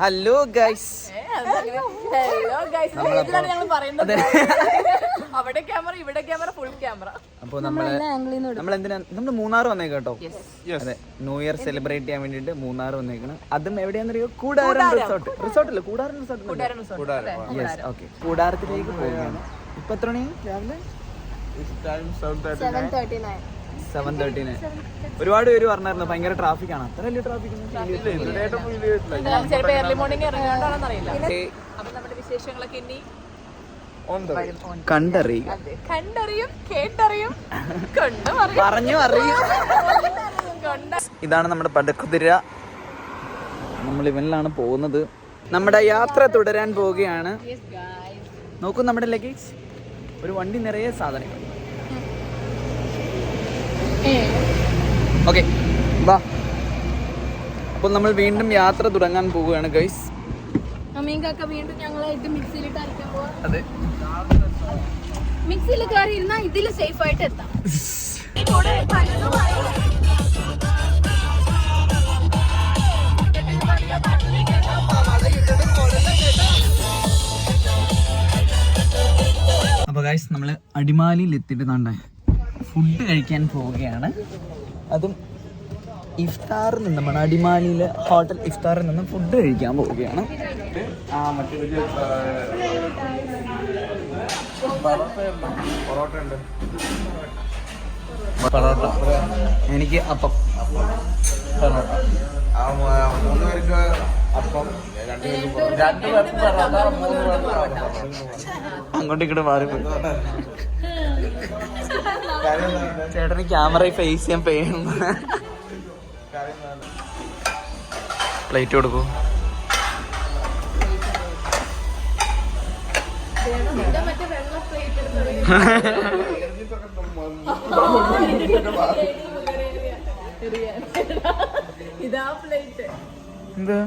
Hello guys. അവിടെ camera, ഇവിടെ camera, full camera. അപ്പോൾ നമ്മൾ മൂന്നാർ വന്നേക്ക് കേട്ടോ. അതെ, ന്യൂ ഇയർ സെലിബ്രേറ്റ് ചെയ്യാൻ വേണ്ടിട്ട് മൂന്നാർ വന്നേക്കണം. അതും എവിടെയാണെന്നറിയോ? കൂടാരം റിസോർട്ടല്ലേ? കൂടാരം റിസോർട്ട്. ഓക്കെ, കൂടാരത്തിലേക്ക് പോവുകയാണ്. ഇപ്പൊ എത്ര മണി രാവിലെ? 7:39. ഒരുപാട് പേര് പറഞ്ഞായിരുന്നു ഭയങ്കര ട്രാഫിക് ആണ്. അത്ര വലിയ ട്രാഫിക് വിശേഷങ്ങളൊക്കെ ഇനി കണ്ടറിയും കേട്ടറിയും പറഞ്ഞു അറിയും. ഇതാണ് നമ്മുടെ പടക്കുതിര. നമ്മൾ ഇവനിലാണ് പോകുന്നത്. നമ്മുടെ യാത്ര തുടരാൻ പോവുകയാണ്. നോക്കൂ, നമ്മുടെ ലഗേജ് ഒരു വണ്ടി നിറയെ സാധനങ്ങൾ. ഓക്കെ, വാ. അപ്പോൾ നമ്മൾ വീണ്ടും യാത്ര തുടങ്ങാൻ പോവുകയാണ് ഗൈസ്. വീണ്ടും ഞങ്ങളായിട്ട് മിക്സിയിലിട്ട് അരയ്ക്കാൻ പോവാ. അതെ, മിക്സിയിൽ കയറി ഇരുന്നാൽ ഇതിൽ സേഫ് ആയിട്ട് എത്താം. അപ്പോൾ ഗൈസ്, നമ്മൾ അടിമാലിയിൽ എത്തിയിട്ട് ഫുഡ് കഴിക്കാൻ പോവുകയാണ്. അതും ഇഫ്താറിൽ നിന്ന്, നമ്മുടെ അടിമാലിയിലെ ഹോട്ടൽ ഇഫ്താറിൽ നിന്ന് ഫുഡ് കഴിക്കാൻ പോവുകയാണ്. എനിക്ക് അപ്പം, അങ്ങോട്ടും ഇങ്ങോട്ടും മാറിപ്പോയി. ചേട്ടന് ക്യാമറ ഫേസ് ചെയ്യാൻ പേരും. പ്ലേറ്റ് കൊടുക്കൂ. എന്താ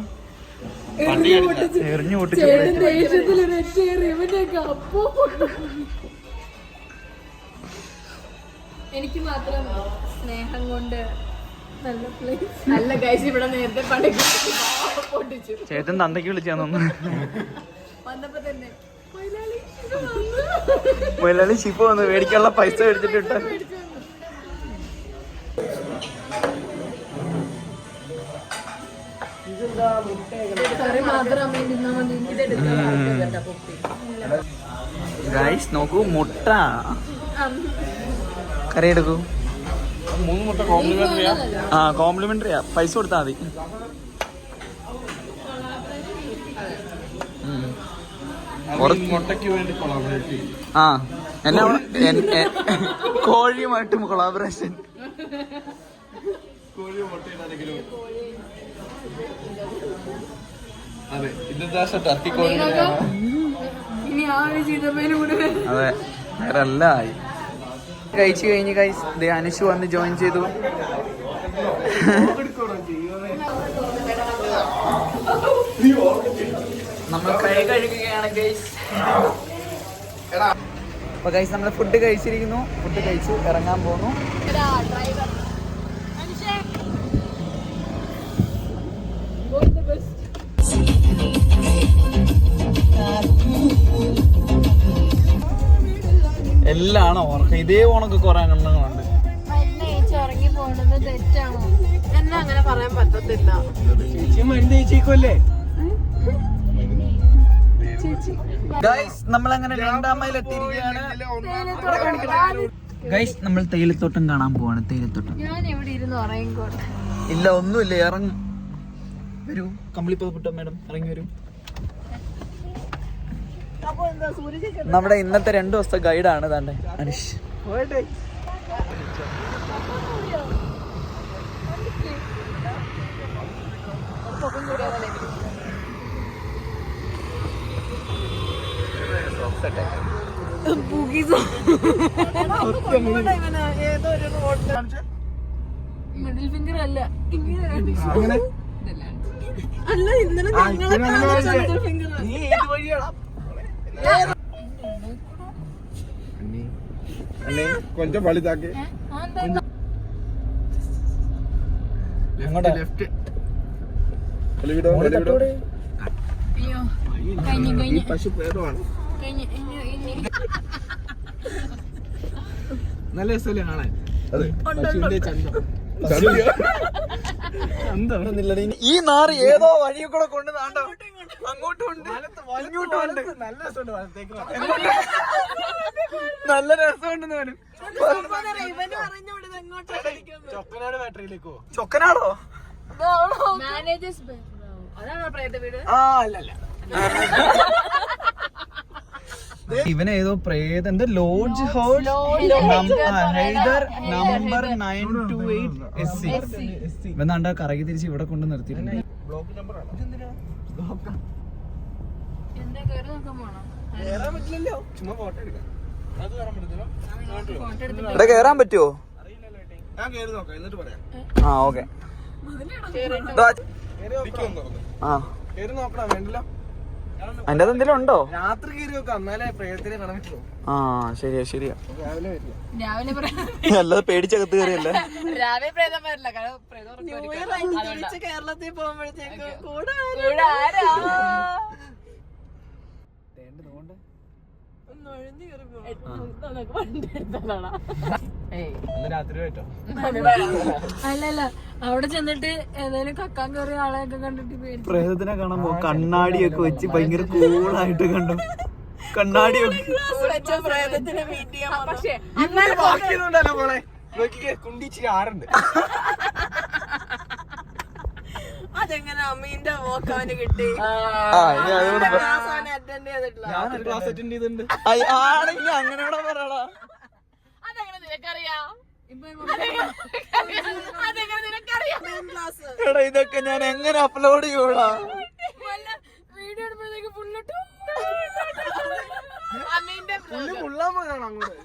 എറിഞ്ഞു പൊട്ടിച്ചു? എനിക്ക് മാത്രം സ്നേഹം കൊണ്ട് നല്ല പ്ലേസ്. നല്ല ഗൈസ്, ഇവിടെ നേരത്തെ പൊട്ടിച്ചു. ചേട്ടൻ തന്തയ്ക്ക് വിളിച്ചാന്ന് വന്നപ്പോ തന്നെ മൊയിലാളി ഷിപ്പ് വന്ന് മേടിക്കാനുള്ള പൈസ മേടിച്ചിട്ടുണ്ട്. ഗൈസ് നോക്കൂ, മുട്ട കറി എടുക്കൂ. 3 മുട്ട കോംപ്ലിമെന്ററിയാ? ആ, കോംപ്ലിമെന്ററിയാ, പൈസ കൊടുത്താൽ മതി. മുട്ടയ്ക്ക് വേണ്ടി കൊളാബറേറ്റ് ചെയ്യും. ആ, എന്നാ കോഴിയുമായിട്ടും കൊളാബറേഷൻ. കോഴിയോ മുട്ടയിലാണെങ്കിലും അതെ, ഇന്നത്തെ ടർക്കി കോഴി. അതെ, വേറെ എല്ലാം ആയി. കഴിച്ചു കഴിഞ്ഞ് ഗൈസ്, അനുഷു വന്ന് ജോയിൻ ചെയ്തു. നമ്മൾ കൈ കഴുകുകയാണ് ഗൈസ്. അപ്പൊ ഗൈസ്, നമ്മൾ ഫുഡ് കഴിച്ചിരിക്കുന്നു. ഫുഡ് കഴിച്ചു ഇറങ്ങാൻ പോകുന്നു. എല്ലാം ഓണക്കം, ഇതേ ഓണൊക്കെ കുറെ എണ്ണങ്ങളുണ്ട്. ഉറങ്ങി പോണത് തെറ്റാണോ? എന്നെ അങ്ങനെ പറയാൻ പറ്റത്തില്ല. ചേച്ചി മരുന്ന് ചേച്ചിക്കല്ലേ ഗൈസ്. നമ്മളങ്ങനെ 2-ാം മൈൽ എത്തിയിരിക്കുകയാണ് ഗൈസ്. നമ്മൾ തേയിലത്തോട്ടം കാണാൻ പോവാണ്. തേയിലത്തോട്ടം ഞാൻ എവിടെ ഇരുന്ന് ഉറങ്ങിക്കോട്ടെ? ഇല്ല, ഒന്നുമില്ല, ഇറങ്ങും. വരൂ, കമ്പിളിപ്പൂട്ട മേഡം, ഇറങ്ങി വരൂ. നമ്മുടെ ഇന്നത്തെ 2 ദിവസത്തെ ഗൈഡാണ് താണ്ടെ അനീഷ്. മിഡിൽ ഫിംഗർ അല്ല, അല്ല, ഇന്നലെ ഞങ്ങളെ ഫിംഗർ. కొంచెం బలి తాకి അങ്ങോട്ട് ലെഫ്റ്റ് കഴിഞ്ഞു പശു പ്രേതമാണ്. കഴിഞ്ഞു ഇനി നല്ല രസമല്ലേ കാണാൻ? പശുവിന്റെ ചന്തം. ഈ നാറ് ഏതോ വഴി കൂടെ കൊണ്ട് താണ്ടോ അങ്ങോട്ടും ഉണ്ട് ഇങ്ങോട്ടും ഉണ്ട്. നല്ല രസമുണ്ട് വലത്തേക്ക്. നല്ല രസമുണ്ടെന്ന് വരും. ചൊക്കനാട് ബാറ്ററിയിലേക്കോ? ചൊക്കനാടോ? മാനേജേഴ്സ് അതാണോ പ്രേത വീട്? ആ അല്ലല്ല. ഇവന് ഏതോ പ്രേത എന്ത് lodge house Haider number 928 SC. ഇവൻ താണ്ട കറങ്ങി തിരിച്ച് ഇവിടെ കൊണ്ട് നിർത്തിയിട്ടുണ്ട്. ബ്ലോക്ക് നമ്പർ ആണോ? എന്താ കയറി നോക്കാൻ പോണോ? കേറാൻ പറ്റില്ലല്ലോ. ചുമ്മാ ഫോട്ടോ എടുക്കാം. അത് കയറാൻ പറ്റത്തില്ല. ഫോട്ടോ എടുത്തിട്ട് ഇവിടെ കേറാൻ പറ്റുമോ? ഞാൻ കേറി നോക്കാം എന്നിട്ട് പറയാം. ആ ഓക്കെ. കേറി ആ കേറി നോക്കണം. വേണ്ടല്ലോ. അതിന്റെ അത് എന്തെങ്കിലും ഉണ്ടോ? രാത്രി കേറി നോക്കാം. എന്നാലേ പ്രേതത്തിനെ കാണാൻ പറ്റുള്ളൂ. ആ ശരിയാ ശരിയാ. രാവിലെ വരില്ല. രാവിലെ പറയാം. അല്ലാതെ പേടിച്ചകത്ത് കയറിയല്ലേ. രാവിലെ പ്രേതം വരില്ല. കാരണം പ്രേതം കേരളത്തിൽ പോകുമ്പോഴത്തേക്ക് കൂടെ ആരാ? അന്ന് രാത്രി പോയിട്ടോ. അല്ലല്ല അവിടെ ചെന്നിട്ട് ഏതായാലും കക്കാൻ കയറിയ ആളെയൊക്കെ കണ്ടിട്ട് പേടി. പ്രേതത്തിനെ കാണാൻ പോ കണ്ണാടിയൊക്കെ വെച്ച് ഭയങ്കര കൂളായിട്ട് കണ്ടു. കണ്ണാടിയൊക്കെ പ്രേതത്തിനെ മീറ്റ് ചെയ്യാൻ പക്ഷേ ബാക്കിയൊന്നുണ്ടല്ലോ മോളെ. നോക്കിക്കേ കുണ്ടിച്ചിരി ആറുണ്ട്. അതെങ്ങനെ അമ്മീന്റെ വോക്കവന് കിട്ടി? അറ്റൻഡ് ചെയ്തിട്ടില്ല. ഞാൻ ക്ലാസ് അറ്റൻഡ് ചെയ്തിട്ടുണ്ട്. ആണെങ്കിൽ അങ്ങനെ പറയടാ. അതെങ്ങനെ നിനക്കറിയാം? എടാ ഇതൊക്കെ ഞാൻ എങ്ങനെ അപ്ലോഡ് ചെയ്യൂടാ? വീഡിയോ എടുക്കുമ്പോഴത്തേക്ക് ഫുള്ളിട്ടു അമ്മീന്റെ മുള്ളാൻ പോയതാണ് അങ്ങോട്ട്.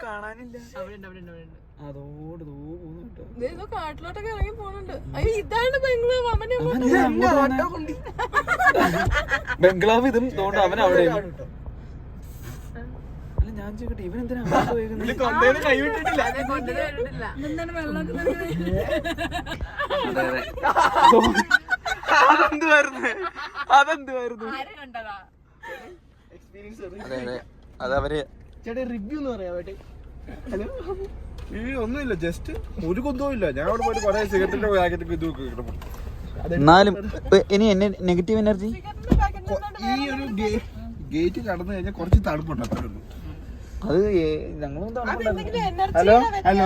കാണാനില്ല. അതോട് കാട്ടിലോട്ടൊക്കെ ഇറങ്ങി പോണുണ്ട്. അയ്യോ ഇതാണ് ബംഗ്ലാവ്. അവനെ ബംഗ്ലാവ് ഇതും തോണ്ട് അവൻ അവിടെ. അല്ല ഞാൻ ചോദിക്കട്ടെ ഇവനെന്തിനാ കൈവിട്ടിട്ടില്ല. എന്താണ് വെള്ളമൊക്കെ അതെന്തുവായിരുന്നു? ആര് കണ്ടതാ? അതെ അതെ അതവര് ചേട്ടാ റിവ്യൂ എന്ന് പറയാ വേട്ടെ. ഹലോ ഒന്നുമില്ല. ജസ്റ്റ് ഒരു കുന്തവും ഇല്ല. ഞാൻ അവിടെ പോയിട്ട് കുറെ സിഗരറ്റിന്റെ പാക്കറ്റ് ഇത് കിട്ടും. എന്നാലും ഇനി എന്നെ നെഗറ്റീവ് എനർജി ഈ ഒരു ഗേറ്റ് കടന്നു കഴിഞ്ഞാൽ കുറച്ച് തണുപ്പുണ്ട്. അത്രേ ഉള്ളൂ. അത് ഞങ്ങളും ഹലോ അല്ല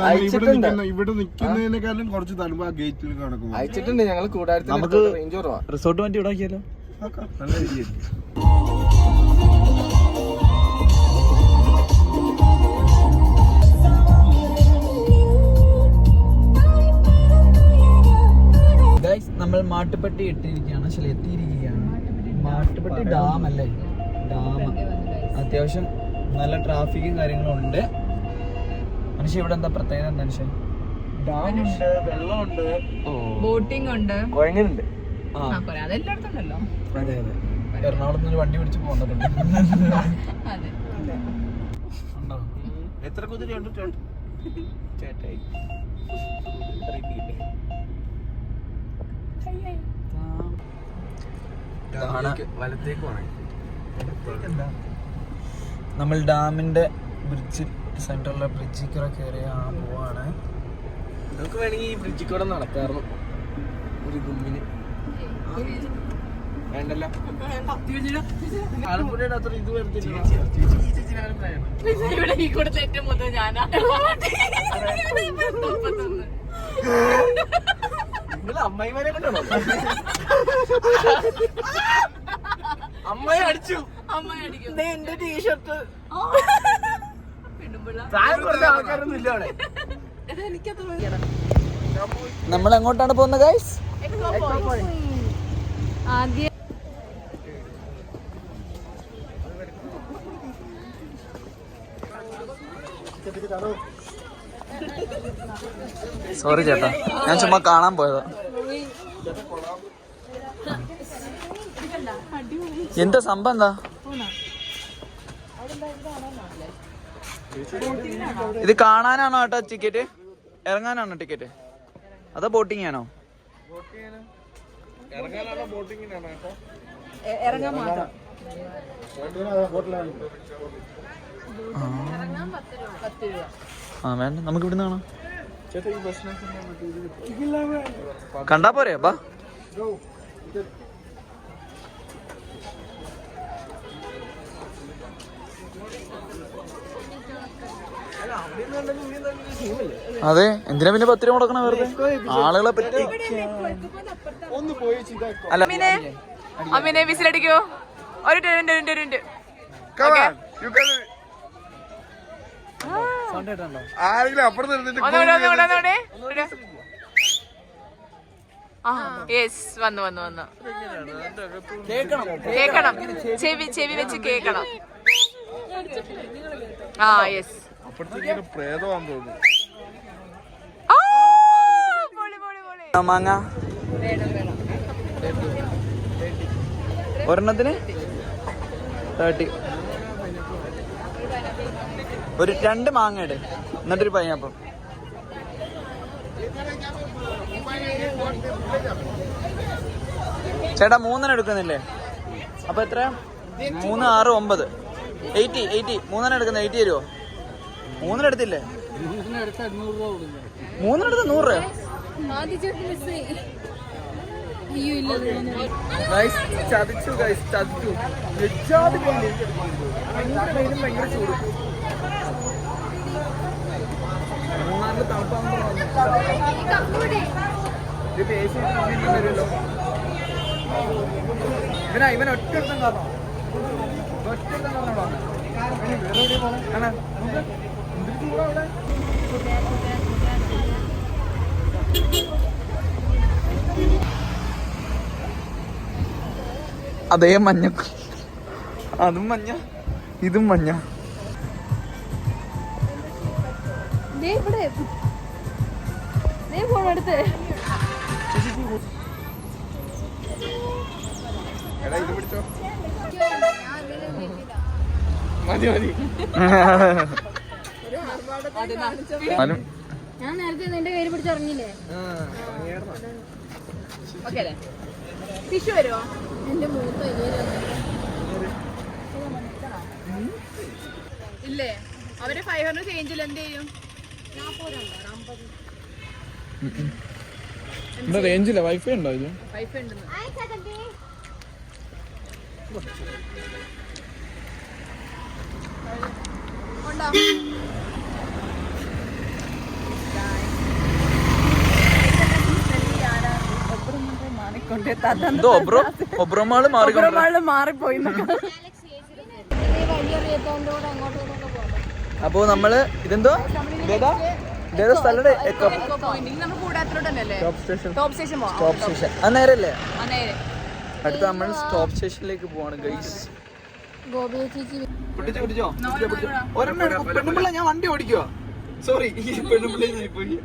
ഇവിടെ നിൽക്കുന്നതിനെക്കാളും കുറച്ച് തണുപ്പ് ആ ഗേറ്റിൽ കിടക്കും. അയച്ചിട്ടുണ്ട്. ഞങ്ങൾ കൂടാരത്തിൽ നമുക്ക് റേഞ്ച് കുറവാ. റിസോർട്ട് വണ്ടി ഇടാക്കിയാലോ? നല്ല രീതിയായിരിക്കും. നമ്മൾ മാട്ടുപ്പെട്ടി എത്തിയിരിക്കുകയാണ്. മാട്ടുപ്പെട്ടി ഡാം അല്ലേ? ഡാം അത്യാവശ്യം നല്ല ട്രാഫിക്കും കാര്യങ്ങളും ഉണ്ട്. മനുഷ്യ ഇവിടെ എന്താ പ്രത്യേകത? എന്താ മനുഷ്യ? ഡാമുണ്ട്, വെള്ളമുണ്ട്, ബോട്ടിംഗ് ഉണ്ട്, കുഴങ്ങലുണ്ട്. അതെല്ലായിടത്തും ഉണ്ടല്ലോ. അതെ അതെ. എറണാകുളത്ത് നിന്ന് വണ്ടി പിടിച്ച് പോകുന്നുണ്ട്. അതെ. എത്ര കുതിരയുണ്ട് ചേട്ടായി? വലത്തേക്ക് നമ്മൾ ഡാമിന്റെ ബ്രിഡ്ജിൽ സെൻട്രലിലെ ബ്രിഡ്ജിൽ കൂടെ കയറി പോവാണ്. നമുക്ക് വേണമെങ്കിൽ ഈ ബ്രിഡ്ജിൽ കൂടെ നടക്കാറുണ്ട് ഒരു ഗുമ്മിന്. വേണ്ടല്ലോ. ആലപ്പുഴയുടെ അത്ര ഇത് വരത്തില്ല. ഇവിടെ ഈ കൂടത്തിൽ ഏറ്റവും മുതൽ ഞാനാ. നിങ്ങൾ അമ്മായിമാരെ കണ്ടോ? അമ്മായി അടിച്ചു. അമ്മ അടിക്കും. എന്റെ ടീഷർട്ട് പ്രായം കുറഞ്ഞ ആൾക്കാരൊന്നും ഇല്ല അവിടെ. നമ്മൾ എങ്ങോട്ടാണ് പോകുന്നത് ഗൈസ്? ആദ്യം സോറി ചേട്ടാ, ഞാൻ ചുമ്മാ കാണാൻ പോയതാ. എന്താ സംഭവം? എന്താ ഇത്? കാണാനാണോ ഏട്ടാ ടിക്കറ്റ്? ഇറങ്ങാനാണോ ടിക്കറ്റ്? അതോ ബോട്ടിംഗ് ആണോ? ഇറങ്ങാനാണോ ബോട്ടിങ്ങിനാണോ? ഇറങ്ങാൻ മാത്രം. ആ വേണ്ട, നമുക്ക് ഇവിടുന്ന് കാണാം. കണ്ടാ പോരെ ബാ. അതെ, എന്തിനാ പിന്നെ 10 രൂപ മുടക്കണം വെറുതെ ആളുകളെ പറ്റി? അല്ല അമ്മിനെ വിസിലടിക്കോ? ഒരു മിനിറ്റ്. ആരെങ്കിലും അപ്പുറത്ത് ഇരുന്നിട്ട് വന്നു കേക്കണം. ചെവി വെച്ച് കേക്കണം. ആ യെസ്. അപ്പുറത്തേക്ക് പ്രേതമാണെന്ന് തോന്നുന്നു. മാങ്ങ ഒരെണ്ണത്തിന് 30. ഒരു 2 മാങ്ങ ഇട്, എന്നിട്ടൊരു പൈനാപ്പിൾ. ചേട്ടാ 3 എടുക്കുന്നില്ലേ? അപ്പൊ എത്ര? 3, 6, 9, 80. 3 എടുക്കുന്ന 80 തരുമോ? 3 എടുത്തില്ലേ? 3 എടുത്ത 100 രൂപ. ചതിച്ചു. ഭയങ്കര ചൂട്. മൂന്നാറിൽ തണുപ്പാകുമ്പോ ഇവൻ ഒറ്റ കാരണം അതേ മഞ്ഞ, അതും മഞ്ഞ, ഇതും മഞ്ഞ. ഞാൻ നേരത്തെ നിന്റെ കയ്യിൽ പിടിച്ചിറങ്ങിയില്ലേ? ടിഷ്യൂ വരുമോ? എന്റെ മൂത്ത ഇല്ലേ? അവര് 500 ചേഞ്ചിൽ എന്ത് ചെയ്യും? റേഞ്ചില്ല, വൈഫൈ ഉണ്ടോ? വൈഫൈ ഉണ്ടെന്ന്. മാറിപ്പോയി. അപ്പൊ നമ്മള് ഇതെന്തോ സ്റ്റോപ്പ് സ്റ്റേഷൻ അന്നേരല്ലേ? അടുത്ത നമ്മൾ സ്റ്റോപ്പ് സ്റ്റേഷനിലേക്ക് പോവാണ് ഗൈസ്. പിടിച്ചോ. പെണ്ണുപിള്ള, ഞാൻ വണ്ടി ഓടിക്കുവാ. സോറി, പെണ്ണുപിള്ള പോയി.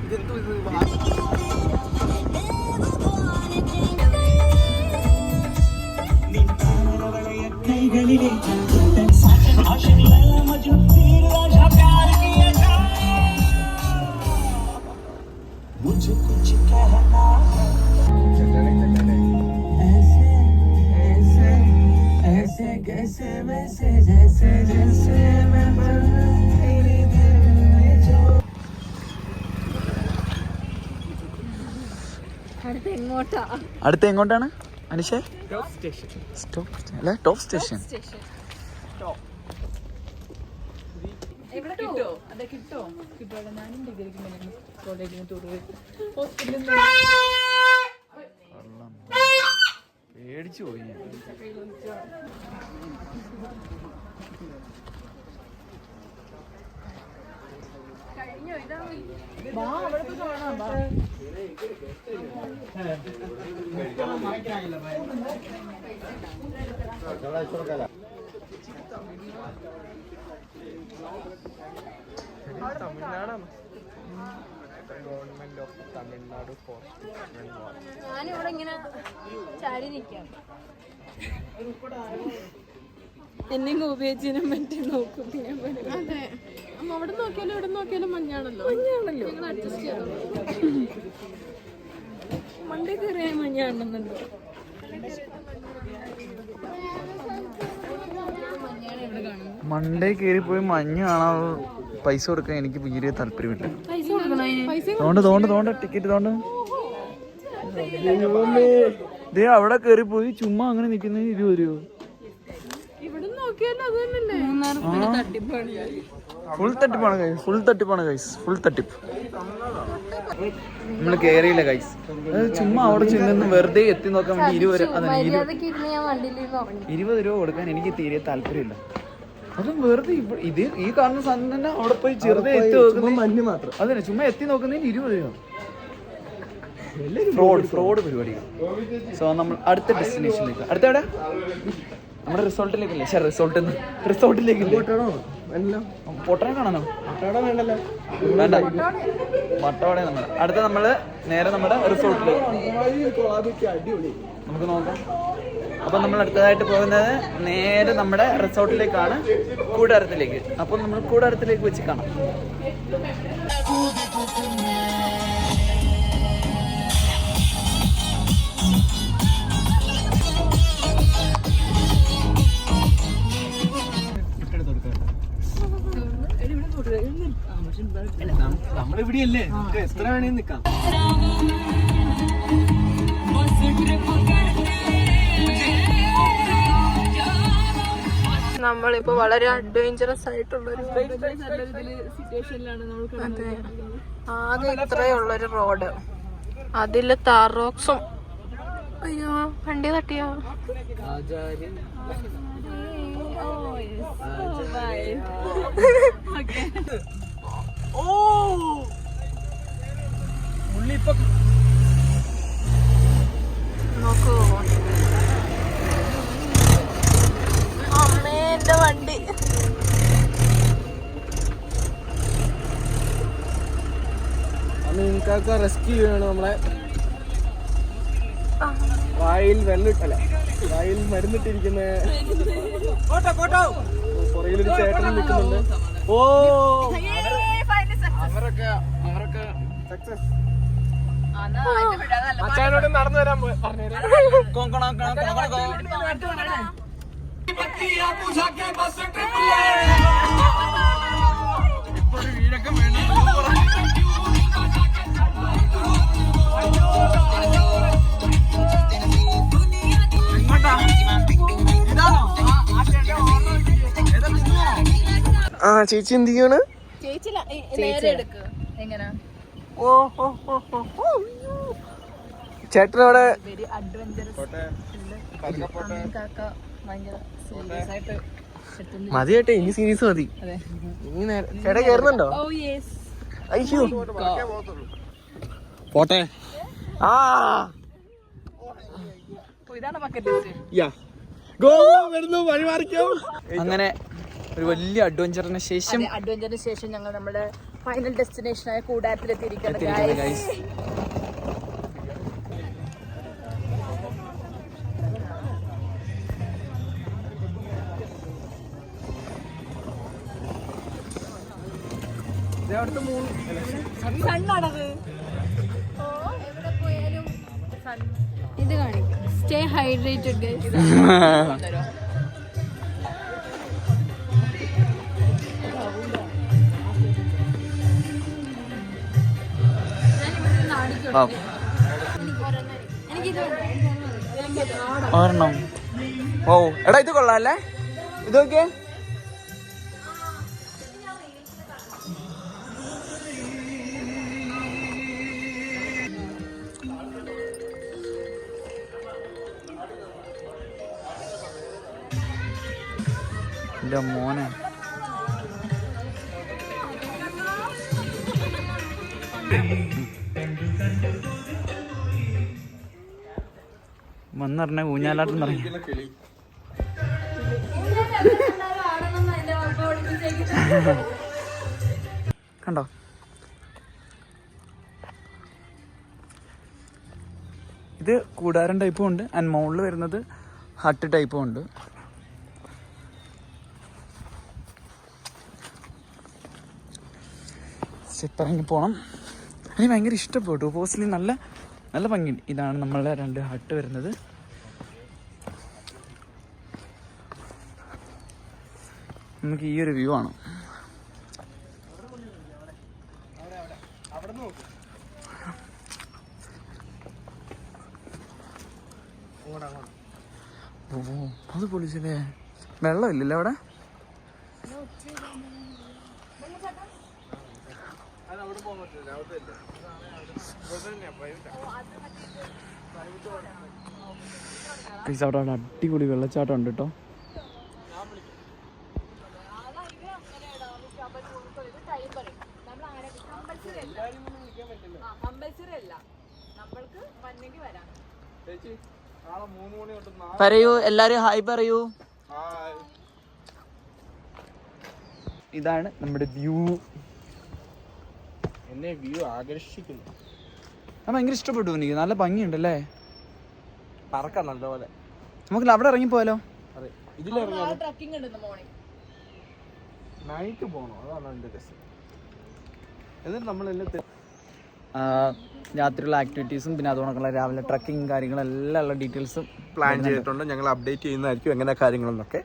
ഇതെന്തോ ഇത് मुझे कुछ कहना है, ऐसे कैसे वैसे जैसे मैं तेरे दिल में जो. അടുത്ത എങ്ങോട്ടാണ് അനുഷേ? Top station. പേടിച്ചു പോയി. തമിഴ്നാടാണ്. Government of Tamil Nadu forest. ഞാനിവിടെ ഇങ്ങനെ ചാടി നിൽക്കാം. എന്നെയും ഉപയോഗിച്ചതിനും മറ്റും നോക്കും. അവിടെ നോക്കിയാലും ഇവിടെ നോക്കിയാലും മഞ്ഞാണല്ലോ. ഞങ്ങൾ അഡ്ജസ്റ്റ് ചെയ്തു. മണ്ടേ കയറിയാൽ മഞ്ഞാണെന്നുണ്ടോ? മണ്ടേ കയറി പോയി മഞ്ഞ് കാണാൻ പൈസ കൊടുക്കാൻ എനിക്ക് തീരെ താല്പര്യമില്ല. പൈസ കൊടുക്കണോ തോണ്ട് ടിക്കറ്റ് തോണ്ട്. അവിടെ കയറി പോയി ചുമ്മാ അങ്ങനെ നിക്കുന്നതിന് 20 രൂപ. ഇവിടെ നോക്കിയാലും അത് തന്നെയല്ലേ. ഫുൾ തട്ടിപ്പാണ് ഗൈസ്. നമ്മള് കേറിയില്ല ഗൈസ്. ചുമ്മാ അവിടെ ചെന്ന് വെറുതെ എത്തി നോക്കാൻ വേണ്ടി 20 രൂപ കൊടുക്കാൻ എനിക്ക് തീരെ താല്പര്യമില്ല. അതും വെറുതെ ഇത് ഈ കാണുന്ന സാധനം തന്നെ അവിടെ പോയി ചെറുതെ എത്തി നോക്കുന്ന അതന്നെ ചുമ്മാ എത്തി നോക്കുന്നതിന് 20 രൂപ. ഫ്രോഡ് പരിപാടികൾ. സോ നമ്മൾ അടുത്ത ഡെസ്റ്റിനേഷനിലേക്ക്. അടുത്ത എവിടെ? നമ്മുടെ റിസോർട്ടിലേക്കല്ലേ? റിസോർട്ടിലേക്കില്ലേ? പൊട്ടനെ കാണാനോ? വേണ്ട, വട്ടവട. അടുത്ത നമ്മള് നേരെ നമ്മുടെ റിസോർട്ടിലേക്ക് നമുക്ക് നോക്കാം. അപ്പൊ നമ്മൾ അടുത്തതായിട്ട് പോകുന്നത് നേരെ നമ്മുടെ റിസോർട്ടിലേക്കാണ്, കൂടാരത്തിലേക്ക്. അപ്പൊ നമ്മൾ കൂടാരത്തിലേക്ക് വെച്ച് കാണാം. നമ്മളിവിടെയല്ലേ, എത്ര വേണേലും നിക്കാം. നമ്മളിപ്പോ വളരെ അഡ്വഞ്ചറസ് ആയിട്ടുള്ളൊരു സിറ്റുവേഷനിലാണ് നമ്മൾ. ആകെ ഇത്രയുള്ളൊരു റോഡ്, അതില് താർ റോക്സും. അയ്യോ, വണ്ടി തട്ടിയോ? നോക്കൂ അമ്മേ, എന്റെ വണ്ടി. നിങ്ങൾക്കൊക്കെ റെസ്ക്യൂ ചെയ്യണം. നമ്മളെ വായിൽ വെള്ളിട്ടല്ല, വായിൽ മരുന്നിട്ടിരിക്കുന്ന പുറകിലൊരു ചേട്ടൻ നിൽക്കുന്നുണ്ട്. അവരൊക്കെ സക്സസ്. അച്ഛനോട് നടന്നു വരാൻ പറഞ്ഞുതരാം. വീടൊക്കെ വേണം. ആ ചേച്ചി എന്ത് ചെയ്യാണ്? ചേട്ടനവിടെ മതി ചേട്ടാ, ഇനി സീരീസ് മതി. ചേട്ടാ കേറുന്നുണ്ടോ? അയ്യോ പോട്ടെ. അങ്ങനെ ഒരു വലിയ അഡ്വഞ്ചറിന് ശേഷം ഞങ്ങൾ നമ്മുടെ ഫൈനൽ ഡെസ്റ്റിനേഷനായ കൂടാരത്തിലെത്തിയിരിക്കുകയാണ് ഗൈസ്. ഇത് കാണിക്കും. Stay hydrated guys. ഒരെണ്ണം. ഓ എടാ ഇത് കൊള്ളാല്ലേ, ഇത് നോക്കിയേ. എന്റെ മോനെ വന്നറിഞ്ഞ ഊഞ്ഞാലാട്ടം പറഞ്ഞു. കണ്ടോ, ഇത് കൂടാരം ടൈപ്പും ഉണ്ട്, ആൻഡ് മുകളിൽ വരുന്നത് ഹട്ട് ടൈപ്പും ഉണ്ട്. ഇപ്പം ഇറങ്ങി പോകണം. എനിക്ക് ഭയങ്കര ഇഷ്ടപ്പെട്ടു. പോസ്റ്റലി നല്ല നല്ല ഭംഗിയുണ്ട്. ഇതാണ് നമ്മളുടെ 2 ഹട്ട് വരുന്നത്. നമുക്ക് ഈ ഒരു വ്യൂ ആണ്. ഓ അത് പൊളിച്ചല്ലേ. വെള്ളമില്ലല്ലോ അവിടെ. അവിടെ അടിപൊളി വെള്ളച്ചാട്ടം ഉണ്ട് കേട്ടോ. പറയൂ എല്ലാരും ഹായ് പറയൂ. ഇതാണ് നമ്മുടെ വ്യൂ. എന്നെ വ്യൂ ആകർഷിക്കുന്നു. ഭയങ്കര ഇഷ്ടപ്പെട്ടു എനിക്ക്. നല്ല ഭംഗിയുണ്ടല്ലേ. പറക്കാം നല്ലപോലെ. നമുക്ക് അവിടെ ഇറങ്ങിപ്പോയാലോ? അതെ, ഇതിലിറങ്ങാം. ട്രക്കിംഗ് ഉണ്ട് മോർണിംഗ്. നൈറ്റ് പോകണോ? അതാണ് എൻ്റെ രസം. എന്നിട്ട് നമ്മളെല്ലാം രാത്രിയുള്ള ആക്ടിവിറ്റീസും പിന്നെ അതുകൊണ്ടൊക്കെയുള്ള രാവിലെ ട്രക്കിങ് കാര്യങ്ങളെല്ലാം ഉള്ള ഡീറ്റെയിൽസും പ്ലാൻ ചെയ്തിട്ടുണ്ട്. ഞങ്ങൾ അപ്ഡേറ്റ് ചെയ്യുന്നതായിരിക്കും എങ്ങനെ കാര്യങ്ങളെന്നൊക്കെ.